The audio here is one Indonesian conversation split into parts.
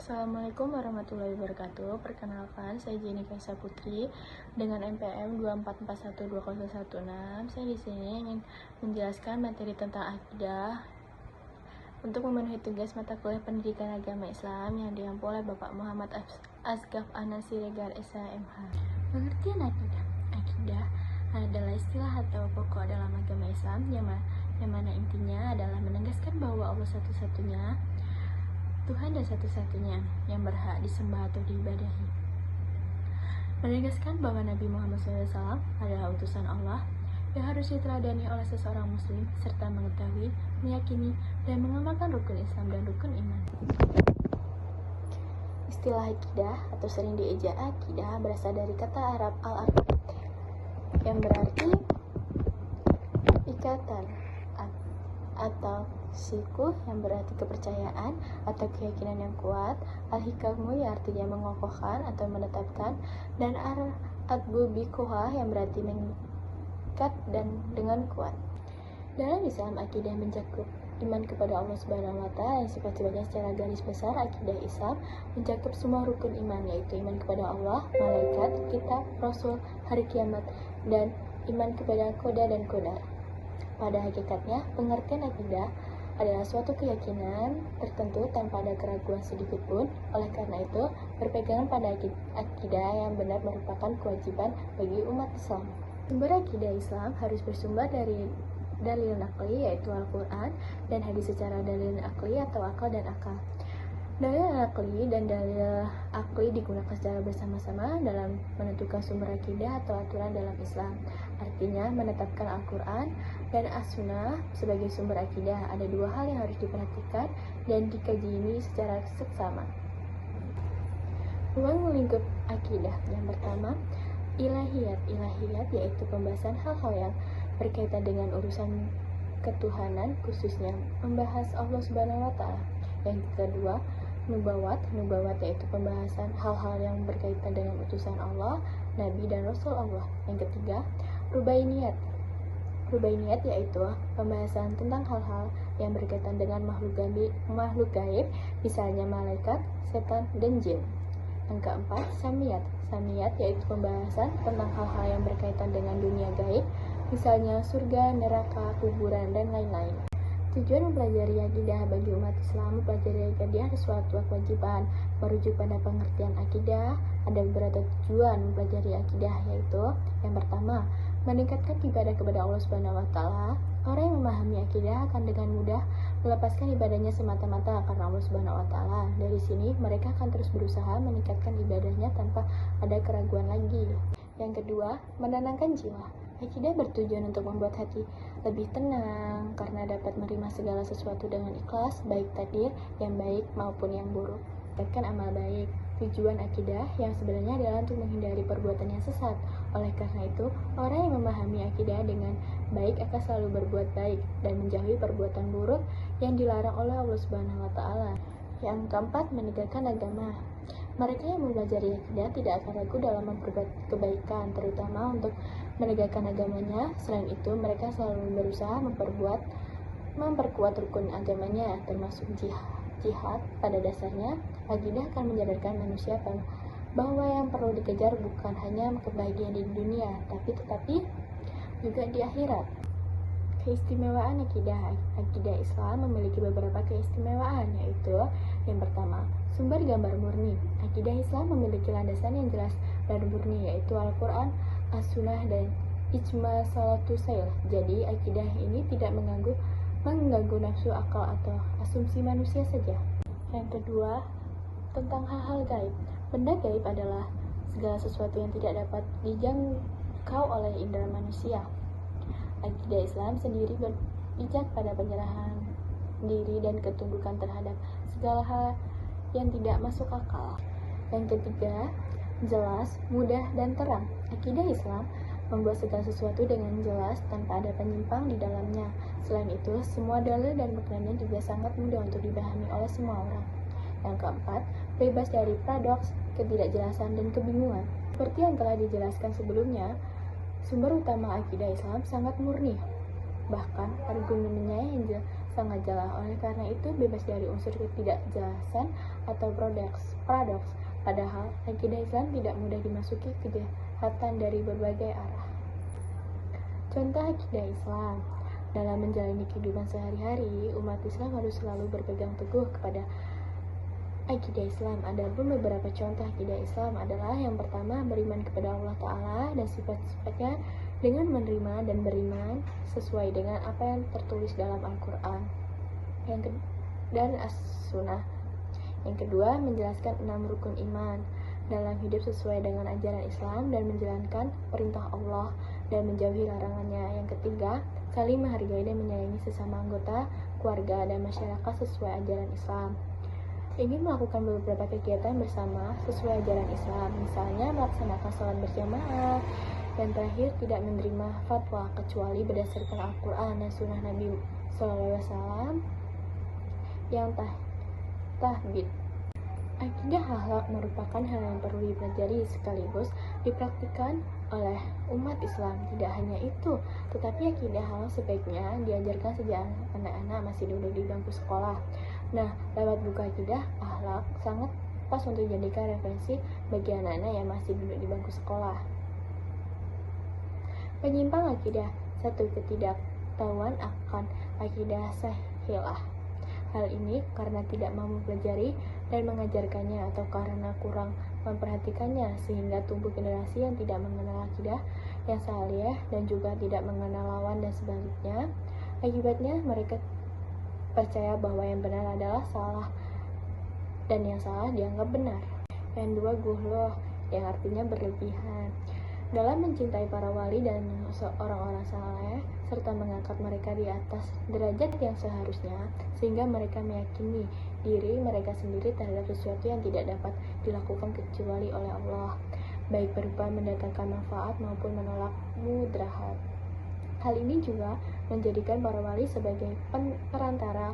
Assalamualaikum warahmatullahi wabarakatuh. Perkenalkan, saya Jenny Kaisa Putri dengan NPM 2412016. Saya di sini ingin menjelaskan materi tentang akidah untuk memenuhi tugas mata kuliah pendidikan agama Islam yang diampu oleh Bapak Muhammad Asgaf Anas Siregar SHMH. Pengertian akidah. Akidah adalah istilah atau pokok dalam agama Islam yang mana intinya adalah menegaskan bahwa Allah satu-satunya Tuhan dan satu-satunya yang berhak disembah atau diibadahi. Menegaskan bahwa Nabi Muhammad SAW adalah utusan Allah yang harus diteladani oleh seseorang muslim, serta mengetahui, meyakini, dan mengamalkan rukun Islam dan rukun iman. Istilah akidah atau sering dieja akidah berasal dari kata Arab al-aqd yang berarti ikatan atau sikuh yang berarti kepercayaan atau keyakinan yang kuat, al-hikamu yang artinya mengokohkan atau menetapkan, dan al-adbu bikuha yang berarti mengikat dan dengan kuat. Dalam Islam, akidah mencakup iman kepada Allah Subhanahu wa Ta'ala yang sifat-sifatnya secara garis besar. Akidah Islam mencakup semua rukun iman, yaitu iman kepada Allah, malaikat, kitab, rasul, hari kiamat, dan iman kepada qada dan qadar. Pada hakikatnya, pengertian akidah adalah suatu keyakinan tertentu tanpa ada keraguan sedikit pun. Oleh karena itu, berpegangan pada akidah yang benar merupakan kewajiban bagi umat Islam. Sumber akidah Islam harus bersumber dari dalil naqli, yaitu Al-Quran, dan hadis secara dalil akli atau akal dan akal. Dalil naqli dan dalil akli digunakan secara bersama-sama dalam menentukan sumber akidah atau aturan dalam Islam. Artinya, menetapkan Al-Quran dan As-Sunnah sebagai sumber akidah. Ada dua hal yang harus diperhatikan dan dikaji ini secara seksama. Ruang lingkup akidah. Yang pertama, ilahiyat. Ilahiyat yaitu pembahasan hal-hal yang berkaitan dengan urusan ketuhanan, khususnya membahas Allah Subhanahu wa Ta'ala. Yang kedua, nubuwat. Nubuwat yaitu pembahasan hal-hal yang berkaitan dengan utusan Allah, Nabi, dan Rasul Allah. Yang ketiga, rubainiyat. Rubainiyat yaitu pembahasan tentang hal-hal yang berkaitan dengan makhluk gaib, misalnya malaikat, setan, dan jin. Yang keempat, samiyat. Samiyat yaitu pembahasan tentang hal-hal yang berkaitan dengan dunia gaib, misalnya surga, neraka, kuburan, dan lain-lain. Tujuan mempelajari akidah bagi umat Islam. Mempelajari akidah suatu kewajiban. Merujuk pada pengertian akidah, ada beberapa tujuan mempelajari akidah, yaitu yang pertama, meningkatkan ibadah kepada Allah Subhanahu wa Ta'ala. Orang yang memahami akidah akan dengan mudah melepaskan ibadahnya semata-mata karena Allah Subhanahu wa Ta'ala. Dari sini mereka akan terus berusaha meningkatkan ibadahnya tanpa ada keraguan lagi. Yang kedua, menenangkan jiwa. Akidah bertujuan untuk membuat hati lebih tenang karena dapat menerima segala sesuatu dengan ikhlas, baik takdir yang baik maupun yang buruk. Meningkatkan amal baik. Tujuan akidah yang sebenarnya adalah untuk menghindari perbuatan yang sesat. Oleh karena itu, orang yang memahami akidah dengan baik akan selalu berbuat baik dan menjauhi perbuatan buruk yang dilarang oleh Allah Subhanahu wa Ta'ala. Yang keempat, menegakkan agama. Mereka yang mempelajari akidah tidak akan ragu dalam memperbuat kebaikan, terutama untuk menegakkan agamanya. Selain itu, mereka selalu berusaha memperkuat rukun agamanya, termasuk jihad. Pada dasarnya, akidah akan menyadarkan manusia bahwa yang perlu dikejar bukan hanya kebahagiaan di dunia, tetapi juga di akhirat. Keistimewaan akidah. Akidah Islam memiliki beberapa keistimewaan, yaitu yang pertama, sumber gambar murni. Akidah Islam memiliki landasan yang jelas dan murni, yaitu Al-Quran, As-Sunnah, dan Ijma Salatul Sail. Jadi, akidah ini tidak mengganggu nafsu akal atau asumsi manusia saja. Yang kedua, tentang hal-hal gaib. Benda gaib adalah segala sesuatu yang tidak dapat dijangkau oleh indera manusia. Akidah Islam sendiri berpijak pada penyerahan diri dan ketundukan terhadap segala hal yang tidak masuk akal. Yang ketiga, jelas, mudah, dan terang. Akidah Islam membuat segala sesuatu dengan jelas tanpa ada penyimpang di dalamnya. Selain itu, semua dalil dan maknanya juga sangat mudah untuk dipahami oleh semua orang. Yang keempat, bebas dari paradoks, ketidakjelasan, dan kebingungan. Seperti yang telah dijelaskan sebelumnya, sumber utama akidah Islam sangat murni. Bahkan argumennya yang sangat jelas. Oleh karena itu, bebas dari unsur ketidakjelasan atau paradoks. Padahal, akidah Islam tidak mudah dimasuki kejahatan dari berbagai arah. Contoh akidah Islam. Dalam menjalani kehidupan sehari-hari, umat Islam harus selalu berpegang teguh kepada akidah Islam. Adapun beberapa contoh akidah Islam adalah yang pertama, beriman kepada Allah Ta'ala dan sifat-sifatnya dengan menerima dan beriman sesuai dengan apa yang tertulis dalam Al-Quran dan As-Sunnah. Yang kedua, menjelaskan 6 rukun iman dalam hidup sesuai dengan ajaran Islam dan menjalankan perintah Allah dan menjauhi larangannya. Yang ketiga, saling menghargai dan menyayangi sesama anggota keluarga dan masyarakat sesuai ajaran Islam. Ingin melakukan beberapa kegiatan bersama sesuai ajaran Islam, misalnya melaksanakan sholat berjamaah. Dan terakhir, tidak menerima fatwa kecuali berdasarkan Al-Quran dan Sunnah Nabi SAW yang tahbid. Akidah akhlak merupakan hal yang perlu dipelajari sekaligus dipraktikkan oleh umat Islam. Tidak hanya itu, tetapi akidah akhlak sebaiknya diajarkan sejak anak-anak masih duduk di bangku sekolah. Nah, lewat buku akidah akhlak sangat pas untuk dijadikan referensi bagi anak-anak yang masih duduk di bangku sekolah. Penyimpang akidah. 1. Ketidaktahuan akan akidah sahilah. Hal ini karena tidak mau mempelajari dan mengajarkannya atau karena kurang memperhatikannya, sehingga tumbuh generasi yang tidak mengenal akidah yang saleh dan juga tidak mengenal lawan dan sebaliknya. Akibatnya mereka percaya bahwa yang benar adalah salah dan yang salah dianggap benar. Yang 2. Guhloh, yang artinya berlebihan. Dalam mencintai para wali dan orang-orang saleh serta mengangkat mereka di atas derajat yang seharusnya, sehingga mereka meyakini diri mereka sendiri terhadap sesuatu yang tidak dapat dilakukan kecuali oleh Allah, baik berupa mendatangkan manfaat maupun menolak mudarat. Hal ini juga menjadikan para wali sebagai perantara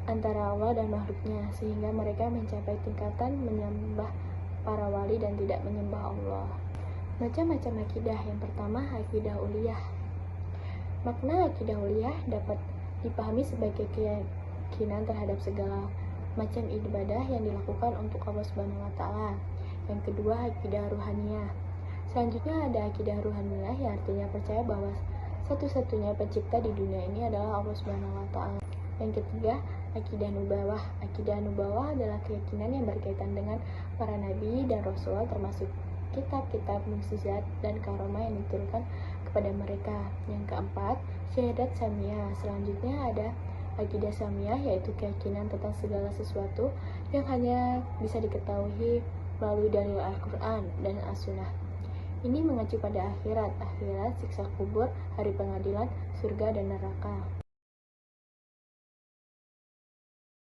antara Allah dan makhluknya, sehingga mereka mencapai tingkatan menyembah para wali dan tidak menyembah Allah. Macam-macam akidah. Yang pertama, akidah uliyah. Makna akidah uliyah dapat dipahami sebagai keyakinan terhadap segala macam ibadah yang dilakukan untuk Allah Subhanahu wa Ta'ala. Yang kedua, akidah ruhaniyah. Selanjutnya ada akidah ruhaniyah yang artinya percaya bahwa satu-satunya pencipta di dunia ini adalah Allah Subhanahu wa Ta'ala. Yang ketiga, akidah nubawah. Akidah nubawah adalah keyakinan yang berkaitan dengan para nabi dan rasul, termasuk kitab-kitab mukjizat dan karomah yang diturunkan kepada mereka. Yang keempat, syahadat samiyah. Selanjutnya ada akidah samiyah, yaitu keyakinan tentang segala sesuatu yang hanya bisa diketahui melalui dalil Al-Quran dan As-Sunnah. Ini mengacu pada akhirat, siksa kubur, hari pengadilan, surga dan neraka.